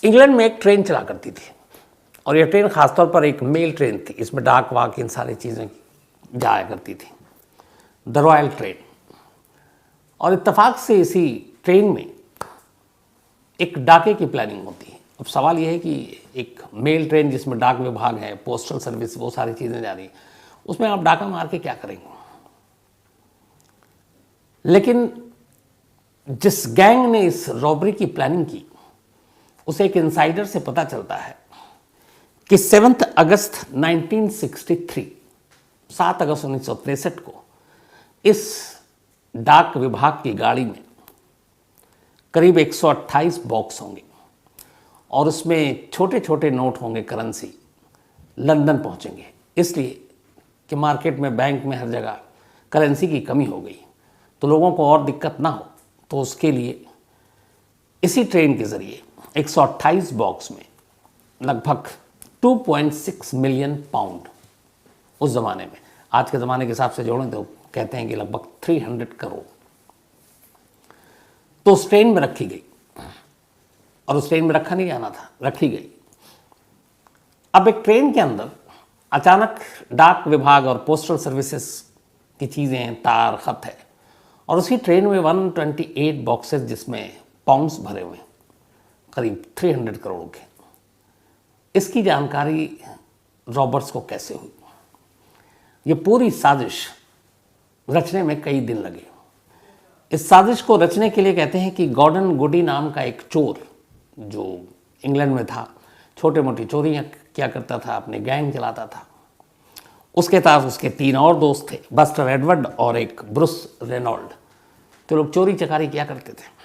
England में एक train चला करती थी और यह ट्रेन खासतौर पर एक मेल ट्रेन थी। इसमें डाक वाक इन सारी चीज़ें जाया करती थी, द रॉयल ट्रेन। और इत्तेफाक से इसी ट्रेन में एक डाके की प्लानिंग होती है। अब सवाल यह है कि एक मेल ट्रेन जिसमें डाक विभाग है, पोस्टल सर्विस, वो सारी चीज़ें जा रही हैं, उसमें आप डाका मार के क्या करेंगे। लेकिन जिस गैंग ने इस रॉबरी की प्लानिंग की, उसे एक इनसाइडर से पता चलता है कि 7 अगस्त 1963, 7 अगस्त 1963 को इस डाक विभाग की गाड़ी में करीब 128 बॉक्स होंगे और उसमें छोटे छोटे नोट होंगे, करेंसी लंदन पहुंचेंगे। इसलिए कि मार्केट में, बैंक में, हर जगह करेंसी की कमी हो गई, तो लोगों को और दिक्कत ना हो, तो उसके लिए इसी ट्रेन के ज़रिए 128 बॉक्स में लगभग 2.6 मिलियन पाउंड, उस ज़माने में, आज के ज़माने के हिसाब से जोड़ें तो कहते हैं कि लगभग 300 करोड़, तो उस ट्रेन में रखी गई। और उस ट्रेन में रखा नहीं जाना था, रखी गई। अब एक ट्रेन के अंदर अचानक डाक विभाग और पोस्टल सर्विसेज की चीज़ें, तार, खत है, और उसी ट्रेन में 128 बॉक्सेस जिसमें पाउंड्स भरे हुए हैं, करीब 300 करोड़ के। इसकी जानकारी रॉबर्ट्स को कैसे हुई? ये पूरी साजिश रचने में कई दिन लगे। इस साजिश को रचने के लिए कहते हैं कि गॉर्डन गुडी नाम का एक चोर, जो इंग्लैंड में था, छोटे मोटी चोरियां क्या करता था, अपने गैंग चलाता था। उसके साथ उसके 3 और दोस्त थे, बस्टर एडवर्ड और एक ब्रूस रेनॉल्ड। तो लोग चोरी चकारी किया करते थे।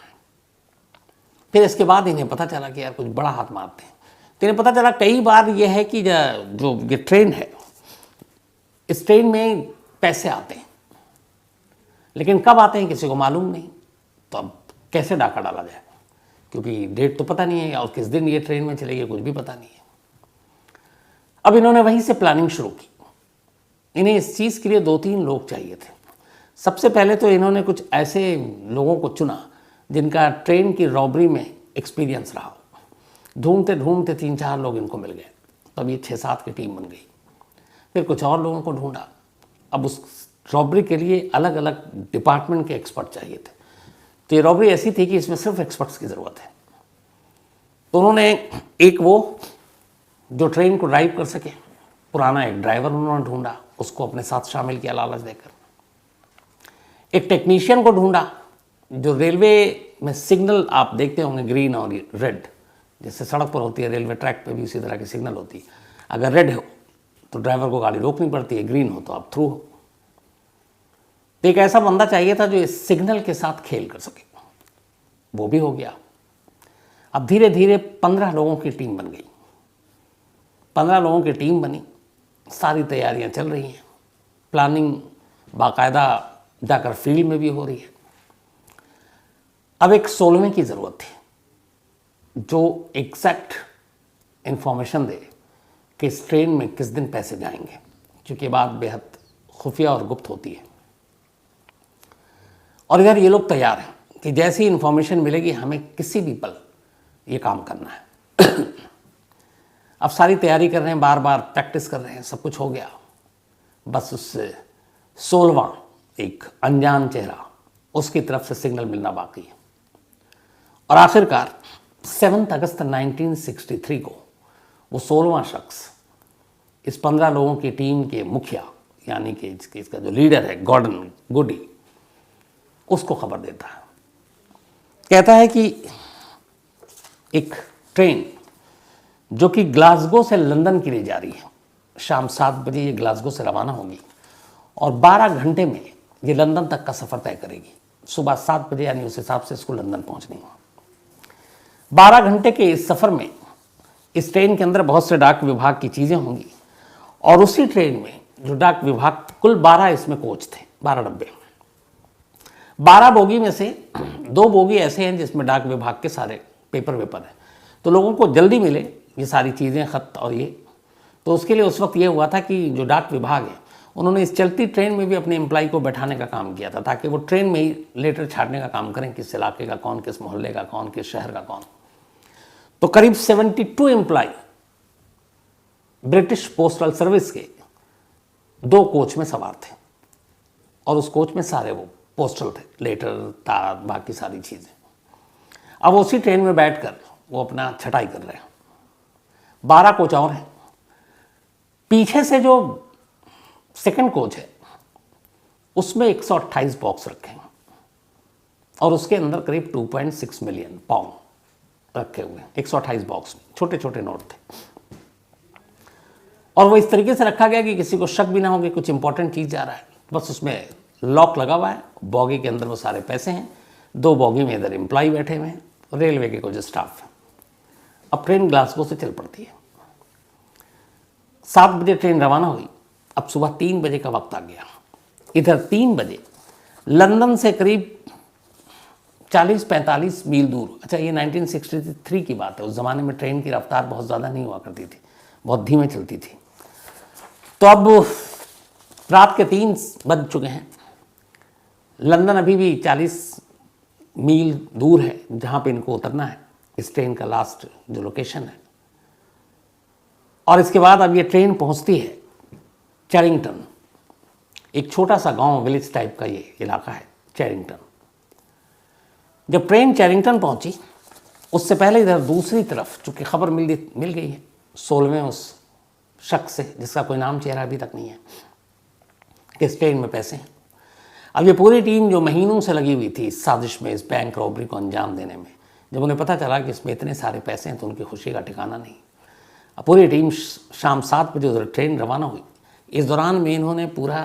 फिर इसके बाद इन्हें पता चला कि यार कुछ बड़ा हाथ मारते हैं। तो इन्हें पता चला कई बार यह है कि जो ये ट्रेन है, इस ट्रेन में पैसे आते हैं, लेकिन कब आते हैं किसी को मालूम नहीं। तो अब कैसे डाका डाला जाए, क्योंकि डेट तो पता नहीं है और किस दिन ये ट्रेन में चलेगी, कुछ भी पता नहीं है। अब इन्होंने वहीं से प्लानिंग शुरू की। इन्हें इस चीज़ के लिए 2-3 लोग चाहिए थे। सबसे पहले तो इन्होंने कुछ ऐसे लोगों को चुना जिनका ट्रेन की रॉबरी में एक्सपीरियंस रहा हो। ढूंढते ढूंढते 3-4 लोग इनको मिल गए, तब ये 6-7 की टीम बन गई। फिर कुछ और लोगों को ढूंढा। अब उस रॉबरी के लिए अलग अलग डिपार्टमेंट के एक्सपर्ट चाहिए थे। तो ये रॉबरी ऐसी थी कि इसमें सिर्फ एक्सपर्ट्स की ज़रूरत है। तो उन्होंने एक वो जो ट्रेन को ड्राइव कर सके, पुराना एक ड्राइवर उन्होंने ढूंढा, उसको अपने साथ शामिल किया लालच देकर। एक टेक्नीशियन को ढूंढा जो रेलवे में सिग्नल, आप देखते होंगे ग्रीन और रेड, जैसे सड़क पर होती है, रेलवे ट्रैक पे भी उसी तरह की सिग्नल होती है। अगर रेड हो तो ड्राइवर को गाड़ी रोकनी पड़ती है, ग्रीन हो तो आप थ्रू हो। तो एक ऐसा बंदा चाहिए था जो इस सिग्नल के साथ खेल कर सके। वो भी हो गया। अब धीरे धीरे 15 लोगों की टीम बन गई। 15 लोगों की टीम बनी, सारी तैयारियां चल रही हैं, प्लानिंग बाकायदा जाकर फील्ड में भी हो रही है। अब एक 16वें की ज़रूरत थी जो एग्जैक्ट इंफॉर्मेशन दे कि इस ट्रेन में किस दिन पैसे जाएंगे, क्योंकि बात बेहद खुफिया और गुप्त होती है। और इधर ये लोग तैयार हैं कि जैसी इंफॉर्मेशन मिलेगी हमें किसी भी पल ये काम करना है। अब सारी तैयारी कर रहे हैं, बार बार प्रैक्टिस कर रहे हैं, सब कुछ हो गया। बस उससे 16वां एक अनजान चेहरा, उसकी तरफ से सिग्नल मिलना बाकी है। और आखिरकार 7 अगस्त 1963 को वो 16वां शख्स इस 15 लोगों की टीम के मुखिया, यानी कि इसका जो लीडर है गॉर्डन गुडी, उसको खबर देता है। कहता है कि एक ट्रेन जो कि ग्लासगो से लंदन के लिए जा रही है, शाम 7 बजे ये ग्लासगो से रवाना होगी और 12 घंटे में ये लंदन तक का सफ़र तय करेगी। सुबह 7 बजे यानी उस हिसाब से इसको लंदन पहुंचनी है। 12 घंटे के इस सफ़र में इस ट्रेन के अंदर बहुत से डाक विभाग की चीज़ें होंगी और उसी ट्रेन में जो डाक विभाग, कुल 12 इसमें कोच थे, 12 डब्बे। 12 बोगी में से 2 बोगी ऐसे हैं जिसमें डाक विभाग के सारे पेपर वेपर हैं, तो लोगों को जल्दी मिले ये सारी चीज़ें, ख़त और ये। तो उसके लिए उस वक्त ये हुआ था कि जो डाक विभाग है उन्होंने इस चलती ट्रेन में भी अपने एम्प्लॉय को बैठाने का काम किया था, ताकि वो ट्रेन में ही लेटर छाटने का काम करें, किस इलाके का कौन, किस मोहल्ले का कौन, किस शहर का कौन। तो करीब 72 एम्प्लॉय ब्रिटिश पोस्टल सर्विस के 2 कोच में सवार थे, और उस कोच में सारे वो पोस्टल थे, लेटर, तार, बाकी सारी चीज़ें। अब उसी ट्रेन में बैठकर वो अपना छटाई कर रहे हैं। 12 कोच और हैं। पीछे से जो सेकंड कोच है उसमें 128 बॉक्स रखे हैं, और उसके अंदर करीब 2.6 मिलियन पाउंड रखे हुए हैं। 128 बॉक्स में छोटे छोटे नोट थे, और वो इस तरीके से रखा गया कि किसी को शक भी ना हो कि कुछ इंपॉर्टेंट चीज़ जा रहा है। बस उसमें लॉक लगा हुआ है, बॉगी के अंदर वो सारे पैसे हैं, 2 बॉगी में इधर एम्प्लॉय बैठे हुए हैं, रेलवे के कुछ स्टाफ है। अब ट्रेन ग्लासगो से चल पड़ती है। 7 बजे ट्रेन रवाना हुई। अब सुबह 3 बजे का वक्त आ गया। इधर 3 बजे लंदन से करीब 40-45 मील दूर, अच्छा ये 1963 की बात है, उस ज़माने में ट्रेन की रफ्तार बहुत ज़्यादा नहीं हुआ करती थी, बहुत धीमे चलती थी। तो अब रात के 3 बज चुके हैं। लंदन अभी भी 40 मील दूर है जहाँ पे इनको उतरना है, इस ट्रेन का लास्ट जो लोकेशन है। और इसके बाद अब ये ट्रेन पहुँचती है चैरिंगटन, एक छोटा सा गांव, विलेज टाइप का ये इलाका है चैरिंगटन। जब ट्रेन चैरिंगटन पहुंची, उससे पहले इधर दूसरी तरफ चूँकि खबर मिल गई है 16वें उस शख्स से जिसका कोई नाम चेहरा अभी तक नहीं है कि इस ट्रेन में पैसे हैं। अब ये पूरी टीम जो महीनों से लगी हुई थी इस साजिश में, इस बैंक रॉबरी को अंजाम देने में, जब उन्हें पता चला कि इसमें इतने सारे पैसे हैं तो उनकी खुशी का ठिकाना नहीं। अब पूरी टीम शाम 7 बजे उधर ट्रेन रवाना हुई। इस दौरान में इन्होंने पूरा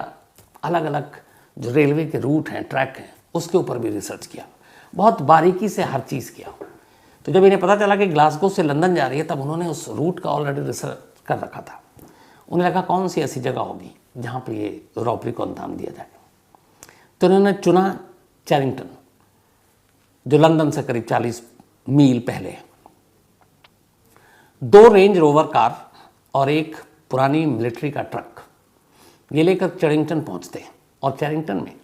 अलग अलग जो रेलवे के रूट हैं, ट्रैक हैं, उसके ऊपर भी रिसर्च किया, बहुत बारीकी से हर चीज़ किया। तो जब इन्हें पता चला कि ग्लासगो से लंदन जा रही है, तब उन्होंने उस रूट का ऑलरेडी रिसर्च कर रखा था। उन्हें लगा कौन सी ऐसी जगह होगी जहाँ पे ये रॉबरी को अंजाम दिया जाए। तो उन्होंने चुना चैरिंगटन, जो लंदन से करीब 40 मील पहले है। 2 रेंज रोवर कार और एक पुरानी मिलिट्री का ट्रक ये लेकर चैरिंगटन पहुँचते हैं, और चैरिंगटन में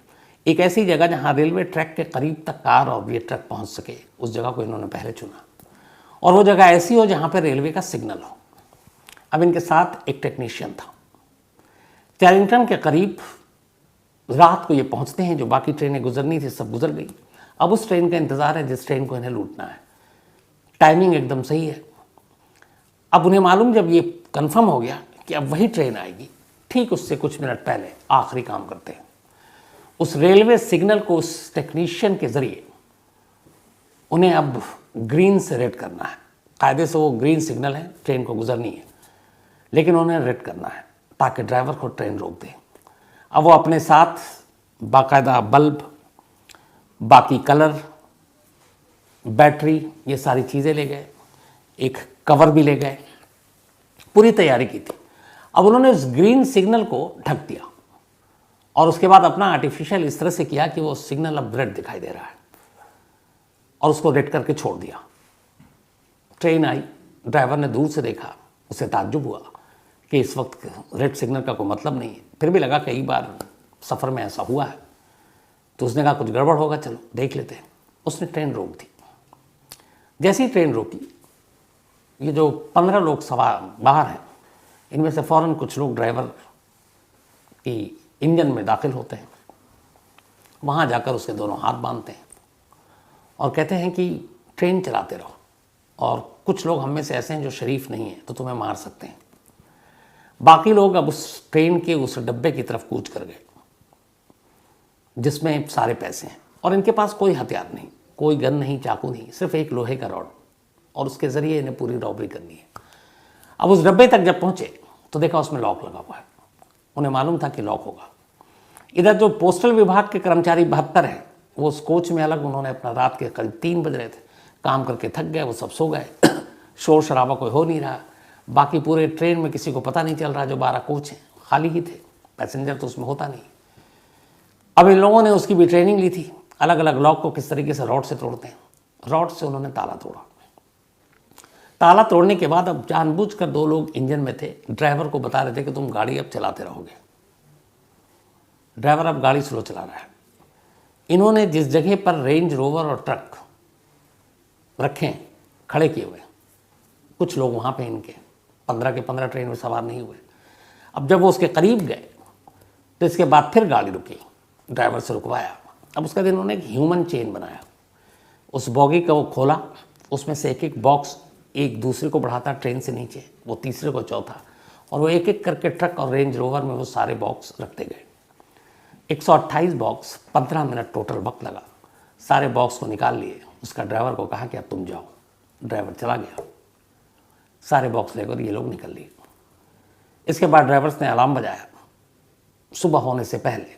एक ऐसी जगह जहाँ रेलवे ट्रैक के करीब तक कार और ये ट्रक पहुँच सके, उस जगह को इन्होंने पहले चुना। और वो जगह ऐसी हो जहाँ पर रेलवे का सिग्नल हो। अब इनके साथ एक टेक्नीशियन था। चैरिंगटन के करीब रात को ये पहुँचते हैं। जो बाकी ट्रेनें गुजरनी थी सब गुजर गई। अब उस ट्रेन का इंतज़ार है जिस ट्रेन को इन्हें लूटना है। टाइमिंग एकदम सही है। अब उन्हें मालूम, जब ये कंफर्म हो गया कि अब वही ट्रेन आएगी, ठीक उससे कुछ मिनट पहले आखिरी काम करते हैं। उस रेलवे सिग्नल को उस टेक्नीशियन के ज़रिए उन्हें अब ग्रीन से रेड करना है। कायदे से वो ग्रीन सिग्नल है, ट्रेन को गुजरनी है, लेकिन उन्हें रेड करना है ताकि ड्राइवर को ट्रेन रोक दे। अब वो अपने साथ बाकायदा बल्ब, बाकी कलर, बैटरी, ये सारी चीज़ें ले गए, एक कवर भी ले गए, पूरी तैयारी की थी। अब उन्होंने उस ग्रीन सिग्नल को ढक दिया, और उसके बाद अपना आर्टिफिशियल इस तरह से किया कि वो सिग्नल अब रेड दिखाई दे रहा है, और उसको रेड करके छोड़ दिया। ट्रेन आई, ड्राइवर ने दूर से देखा, उसे ताज्जुब हुआ कि इस वक्त रेड सिग्नल का कोई मतलब नहीं है। फिर भी लगा कई बार सफ़र में ऐसा हुआ है, तो उसने कहा कुछ गड़बड़ होगा, चलो देख लेते हैं। उसने ट्रेन रोक दी। जैसे ही ट्रेन रोकी, ये जो 15 लोग सवार बाहर हैं, इनमें से फ़ौरन कुछ लोग ड्राइवर की इंजन में दाखिल होते हैं। वहाँ जाकर उसके दोनों हाथ बांधते हैं और कहते हैं कि ट्रेन चलाते रहो, और कुछ लोग हम में से ऐसे हैं जो शरीफ नहीं हैं तो तुम्हें मार सकते हैं। बाकी लोग अब उस ट्रेन के उस डब्बे की तरफ कूच कर गए जिसमें सारे पैसे हैं, और इनके पास कोई हथियार नहीं, कोई गन नहीं, चाकू नहीं, सिर्फ एक लोहे का रॉड, और उसके ज़रिए इन्हें पूरी रॉबरी करनी है। अब उस डब्बे तक जब पहुँचे तो देखा उसमें लॉक लगा हुआ है। उन्हें मालूम था कि लॉक होगा। इधर जो पोस्टल विभाग के कर्मचारी 72 हैं, वो उस कोच में अलग, उन्होंने अपना रात के करीब 3 बज रहे थे, काम करके थक गए, वो सब सो गए। शोर शराबा कोई हो नहीं रहा। बाकी पूरे ट्रेन में किसी को पता नहीं चल रहा। जो 12 कोच हैं खाली ही थे, पैसेंजर तो उसमें होता नहीं। अब इन लोगों ने उसकी भी ट्रेनिंग ली थी, अलग अलग लॉक को किस तरीके से रॉड से तोड़ते हैं। रॉड से उन्होंने ताला तोड़ा। ताला तोड़ने के बाद अब जानबूझकर 2 लोग इंजन में थे, ड्राइवर को बता रहे थे कि तुम गाड़ी अब चलाते रहोगे। ड्राइवर अब गाड़ी स्लो चला रहा है। इन्होंने जिस जगह पर रेंज रोवर और ट्रक रखे खड़े किए हुए, कुछ लोग वहाँ पे इनके 15 के 15 ट्रेन में सवार नहीं हुए। अब जब वो उसके करीब गए तो इसके बाद फिर गाड़ी रुकी, ड्राइवर से रुकवाया। अब उसके बाद इन्होंने एक ह्यूमन चेन बनाया, उस बॉगी का वो खोला, उसमें से एक एक बॉक्स एक दूसरे को बढ़ाता ट्रेन से नीचे, वो तीसरे को चौथा, और वो एक एक करके ट्रक और रेंज रोवर में वो सारे बॉक्स रखते गए। 128 बॉक्स, 15 मिनट टोटल वक्त लगा। सारे बॉक्स को निकाल लिए, उसका ड्राइवर को कहा कि अब तुम जाओ। ड्राइवर चला गया, सारे बॉक्स लेकर ये लोग निकल लिए। इसके बाद ड्राइवर्स ने अलार्म बजाया। सुबह होने से पहले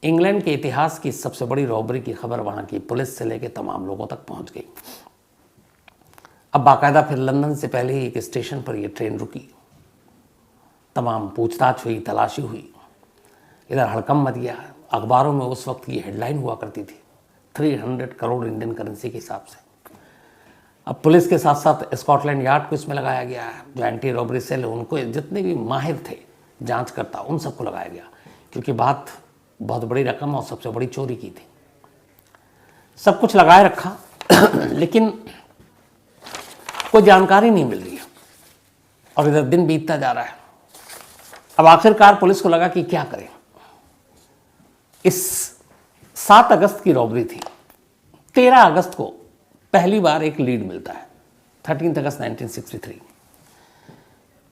इंग्लैंड के इतिहास की सबसे बड़ी रॉबरी की खबर वहाँ की पुलिस से लेकर तमाम लोगों तक पहुँच गई। अब बाकायदा फिर लंदन से पहले ही एक स्टेशन पर ये ट्रेन रुकी, तमाम पूछताछ हुई, तलाशी हुई। इधर हड़कंप मच गया। अखबारों में उस वक्त की हेडलाइन हुआ करती थी 300 करोड़ इंडियन करेंसी के हिसाब से। अब पुलिस के साथ साथ स्कॉटलैंड यार्ड को इसमें लगाया गया है, जो एंटी रॉबरी सेल है, उनको जितने भी माहिर थे जांच करता, उन सबको लगाया गया, क्योंकि बात बहुत बड़ी रकम और सबसे बड़ी चोरी की थी। सब कुछ लगाए रखा लेकिन कोई जानकारी नहीं मिल रही है और इधर दिन बीतता जा रहा है। अब आखिरकार पुलिस को लगा कि क्या करें। इस 7 अगस्त की रॉबरी थी। 13 अगस्त को पहली बार एक लीड मिलता है, 13 अगस्त 1963।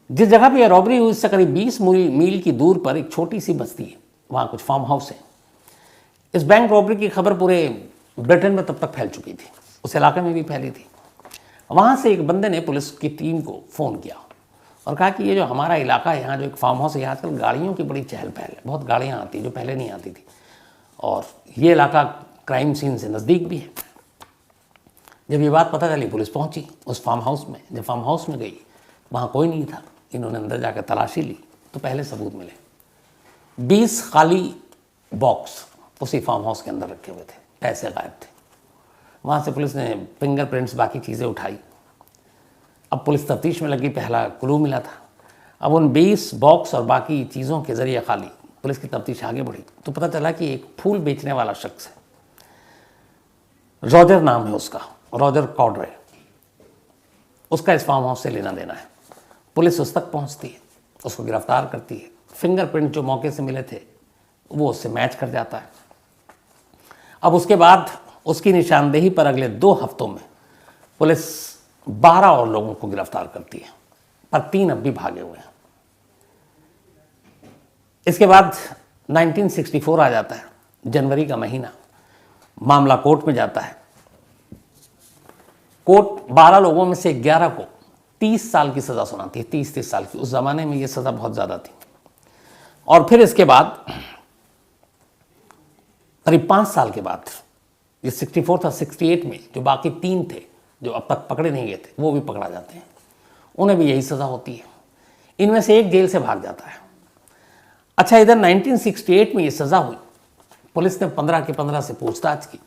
जिस जगह पे यह रॉबरी हुई उससे करीब 20 मील की दूर पर एक छोटी सी बस्ती है, वहाँ कुछ फार्म हाउस है। इस बैंक रॉबरी की खबर पूरे ब्रिटेन में तब तक फैल चुकी थी, उस इलाके में भी फैली थी। वहाँ से एक बंदे ने पुलिस की टीम को फ़ोन किया और कहा कि ये जो हमारा इलाका है, यहाँ जो एक फार्म हाउस है, यहाँ आजकल गाड़ियों की बड़ी चहल पहल है, बहुत गाड़ियाँ आती जो पहले नहीं आती थी, और ये इलाका क्राइम सीन से नज़दीक भी है। जब ये बात पता चली, पुलिस पहुंची उस फार्म हाउस में। जब फार्म हाउस में गई, वहाँ कोई नहीं था। इन्होंने अंदर जाकर तलाशी ली तो पहले सबूत मिले। 20 खाली बॉक्स उसी फार्म हाउस के अंदर रखे हुए थे, पैसे गायब थे। वहाँ से पुलिस ने फिंगरप्रिंट्स, बाकी चीज़ें उठाई। अब पुलिस तफ्तीश में लगी, पहला क्लू मिला था। अब उन 20 बॉक्स और बाकी चीज़ों के ज़रिए खाली पुलिस की तफ्तीश आगे बढ़ी तो पता चला कि एक फूल बेचने वाला शख्स है, रॉजर नाम है उसका, रॉजर कॉडरे, उसका इस फार्म हाउस से लेना देना है। पुलिस उस तक पहुंचती है, उसको गिरफ्तार करती है। फिंगरप्रिंट जो मौके से मिले थे वो उससे मैच कर जाता है। अब उसके बाद उसकी निशानदेही पर अगले 2 हफ्तों में पुलिस 12 और लोगों को गिरफ्तार करती है, पर 3 अब भी भागे हुए हैं। इसके बाद 1964 आ जाता है, जनवरी का महीना। मामला कोर्ट में जाता है। कोर्ट 12 लोगों में से 11 को 30 साल की सज़ा सुनाती है, 30 साल की। उस ज़माने में ये सज़ा बहुत ज़्यादा थी। और फिर इसके बाद करीब 5 साल के बाद, ये 64 था, 68 में जो बाकी 3 थे जो अब तक पकड़े नहीं गए थे, वो भी पकड़ा जाते हैं, उन्हें भी यही सज़ा होती है। इनमें से एक जेल से भाग जाता है। अच्छा, इधर 1968 में ये सज़ा हुई। पुलिस ने 15 के 15 से पूछताछ की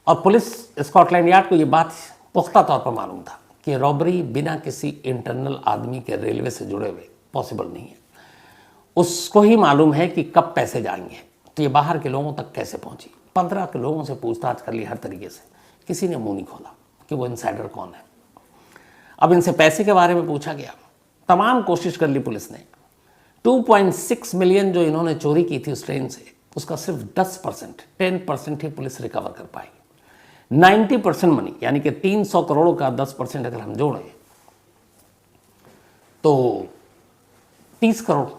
और पुलिस स्कॉटलैंड यार्ड को ये बात पुख्ता तौर पर मालूम था कि रॉबरी बिना किसी इंटरनल आदमी के रेलवे से जुड़े हुए पॉसिबल नहीं है। उसको ही मालूम है कि कब पैसे जाएंगे, तो ये बाहर के लोगों तक कैसे पहुंची। 15 के लोगों से पूछताछ कर ली हर तरीके से, किसी ने मुंह नहीं खोला कि वो इनसाइडर कौन है। अब इनसे पैसे के बारे में पूछा गया, तमाम कोशिश कर ली पुलिस ने। 2.6 मिलियन जो इन्होंने चोरी की थी उस ट्रेन से, उसका सिर्फ 10% ही पुलिस रिकवर कर पाई। 90% मनी, यानी कि 300 करोड़ का 10% अगर हम जोड़ें तो 30 करोड़।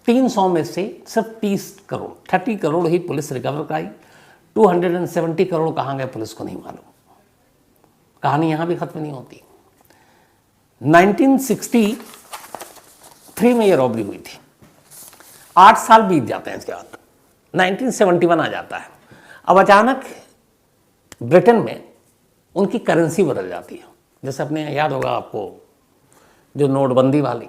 300 में से सिर्फ 30 करोड़, 30 करोड़ ही पुलिस रिकवर कराई। 270 करोड़ कहाँ गए पुलिस को नहीं मालूम। कहानी यहां भी खत्म नहीं होती। 1963 में ये रॉबरी हुई थी। 8 साल बीत जाते हैं। इसके बाद 1971 आ जाता है। अब अचानक ब्रिटेन में उनकी करेंसी बदल जाती है। जैसे अपने याद होगा आपको, जो नोटबंदी वाली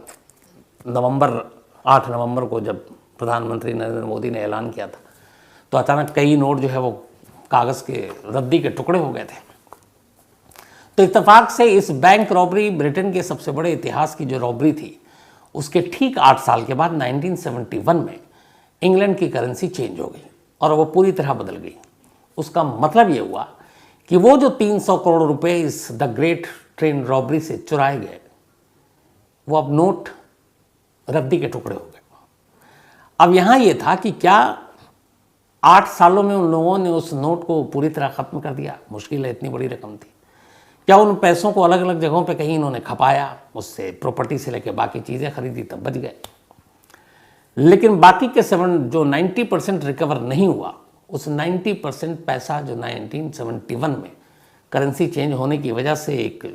8 नवंबर को जब प्रधानमंत्री नरेंद्र मोदी ने ऐलान किया था, तो अचानक कई नोट जो है वो कागज़ के रद्दी के टुकड़े हो गए थे। तो इत्तेफाक से इस बैंक रॉबरी, ब्रिटेन के सबसे बड़े इतिहास की जो रॉबरी थी, उसके ठीक 8 साल के बाद 1971 में इंग्लैंड की करेंसी चेंज हो गई और वो पूरी तरह बदल गई। उसका मतलब ये हुआ कि वो जो 300 करोड़ रुपए इस द ग्रेट ट्रेन रॉबरी से चुराए गए वो अब नोट रद्दी के टुकड़े हो गए। अब यहाँ ये था कि क्या 8 सालों में उन लोगों ने उस नोट को पूरी तरह ख़त्म कर दिया? मुश्किल है, इतनी बड़ी रकम थी। क्या उन पैसों को अलग अलग जगहों पे कहीं इन्होंने खपाया, उससे प्रॉपर्टी से लेकर बाकी चीज़ें खरीदी, तब बच गए? लेकिन बाकी के जो 90% रिकवर नहीं हुआ, उस 90% पैसा जो 1971 में करेंसी चेंज होने की वजह से एक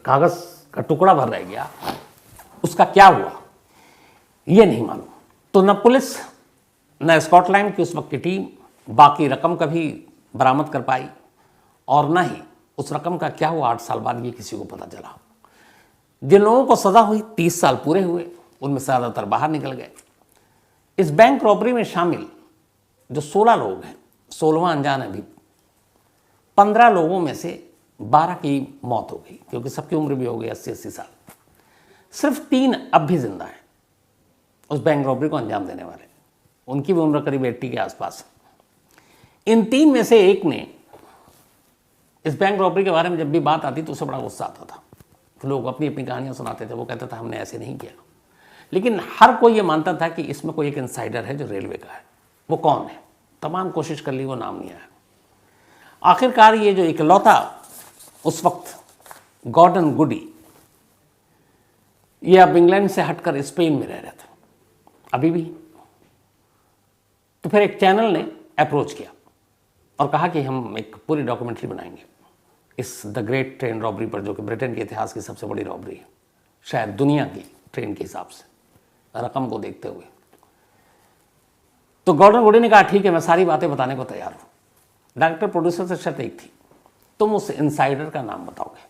कागज़ का टुकड़ा भर रह गया, उसका क्या हुआ ये नहीं मालूम। तो न पुलिस न स्कॉटलैंड की उस वक्त की टीम बाकी रकम कभी बरामद कर पाई, और न ही उस रकम का क्या हुआ 8 साल बाद ये किसी को पता चला। जिन लोगों को सज़ा हुई 30 साल पूरे हुए, उनमें से ज़्यादातर बाहर निकल गए। इस बैंक रॉबरी में शामिल जो 16 लोग हैं, 16वां अनजान है अभी। 15 लोगों में से 12 की मौत हो गई, क्योंकि सबकी उम्र भी हो गई 80-80 साल। सिर्फ 3 अब भी जिंदा हैं उस बैंक रॉबरी को अंजाम देने वाले, उनकी भी उम्र करीब 80 के आसपास। इन 3 में से एक ने, इस बैंक रॉबरी के बारे में जब भी बात आती तो उसे बड़ा गुस्सा आता था। तो लोग अपनी अपनी कहानियां सुनाते थे, वो कहता था हमने ऐसे नहीं किया। लेकिन हर कोई ये मानता था कि इसमें कोई एक इनसाइडर है जो रेलवे का है। वो कौन है? तमाम कोशिश कर ली, वो नाम नहीं आया। आखिरकार ये जो इकलौता उस वक्त गॉर्डन गुडी, ये अब इंग्लैंड से हटकर स्पेन में रह रहे थे अभी भी। तो फिर एक चैनल ने अप्रोच किया और कहा कि हम एक पूरी डॉक्यूमेंट्री बनाएंगे इस द ग्रेट ट्रेन रॉबरी पर, जो कि ब्रिटेन के इतिहास की सबसे बड़ी रॉबरी है, शायद दुनिया की ट्रेन के हिसाब से, रकम को देखते हुए। तो गॉर्डन गुडी ने कहा ठीक है, मैं सारी बातें बताने को तैयार हूं। डायरेक्टर प्रोड्यूसर से शर्त एक थी, तुम उस इनसाइडर का नाम बताओगे,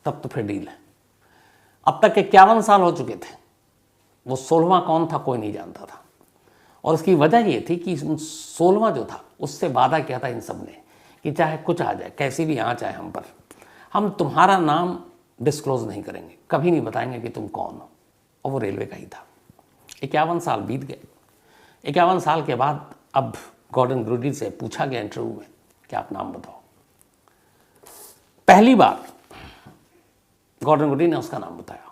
तब तो फिर डील है। अब तक 51 साल हो चुके थे, वो 16वां कौन था कोई नहीं जानता था। और उसकी वजह ये थी कि 16वां जो था उससे वादा किया था इन सब ने कि चाहे कुछ आ जाए, कैसी भी आँच आए हम पर, हम तुम्हारा नाम डिस्क्लोज नहीं करेंगे, कभी नहीं बताएंगे कि तुम कौन हो। और वो रेलवे का ही था। 51 साल बीत गए। 51 साल के बाद अब गॉर्डन गुडी से पूछा गया इंटरव्यू में कि आप नाम बताओ। पहली बार गॉर्डन गुडी ने उसका नाम बताया।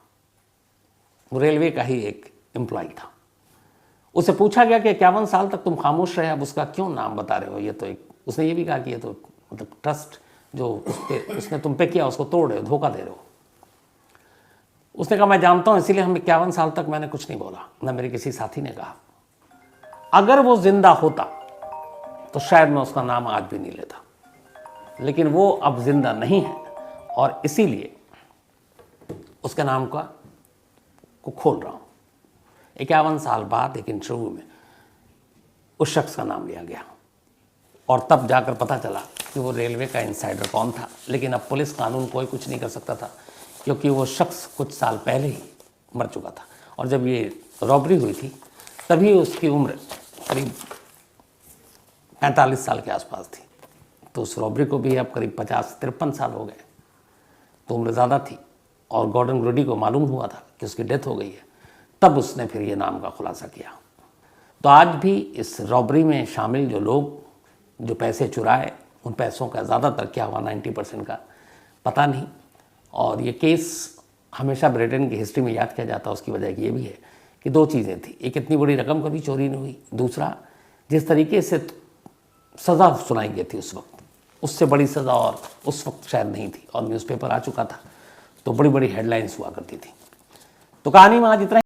वो रेलवे का ही एक एम्प्लॉय था। उससे पूछा गया कि 51 साल तक तुम खामोश रहे, अब उसका क्यों नाम बता रहे हो? ये तो एक, उसने ये भी कहा कि ये तो मतलब ट्रस्ट जो उसने तुम पे किया उसको तोड़ रहे हो, धोखा दे रहे हो। उसने कहा मैं जानता हूं, इसीलिए हम 51 साल तक मैंने कुछ नहीं बोला, ना मेरे किसी साथी ने कहा। अगर वो जिंदा होता तो शायद मैं उसका नाम आज भी नहीं लेता, लेकिन वो अब जिंदा नहीं है और इसीलिए उसके नाम को खोल रहा हूं। 51 साल बाद एक इंटरव्यू में उस शख्स का नाम लिया गया और तब जाकर पता चला कि वो रेलवे का इनसाइडर कौन था। लेकिन अब पुलिस कानून कोई कुछ नहीं कर सकता था, क्योंकि वो शख्स कुछ साल पहले ही मर चुका था। और जब ये रॉबरी हुई थी तभी उसकी उम्र करीब 45 साल के आसपास थी। तो उस रॉबरी को भी अब करीब 50-53 साल हो गए, तो उम्र ज़्यादा थी। और गॉर्डन गुडी को मालूम हुआ था कि उसकी डेथ हो गई है, तब उसने फिर ये नाम का खुलासा किया। तो आज भी इस रॉबरी में शामिल जो लोग जो पैसे चुराए, उन पैसों का ज़्यादातर क्या हुआ 90% का पता नहीं। और ये केस हमेशा ब्रिटेन की हिस्ट्री में याद किया जाता है। उसकी वजह ये भी है कि 2 चीज़ें थी, एक इतनी बड़ी रकम कभी चोरी नहीं हुई, दूसरा जिस तरीके से सज़ा सुनाई गई थी उस वक्त, उससे बड़ी सज़ा और उस वक्त शायद नहीं थी। और न्यूज़पेपर आ चुका था तो बड़ी बड़ी हेडलाइंस हुआ करती थी। तो कहानी में आज इतना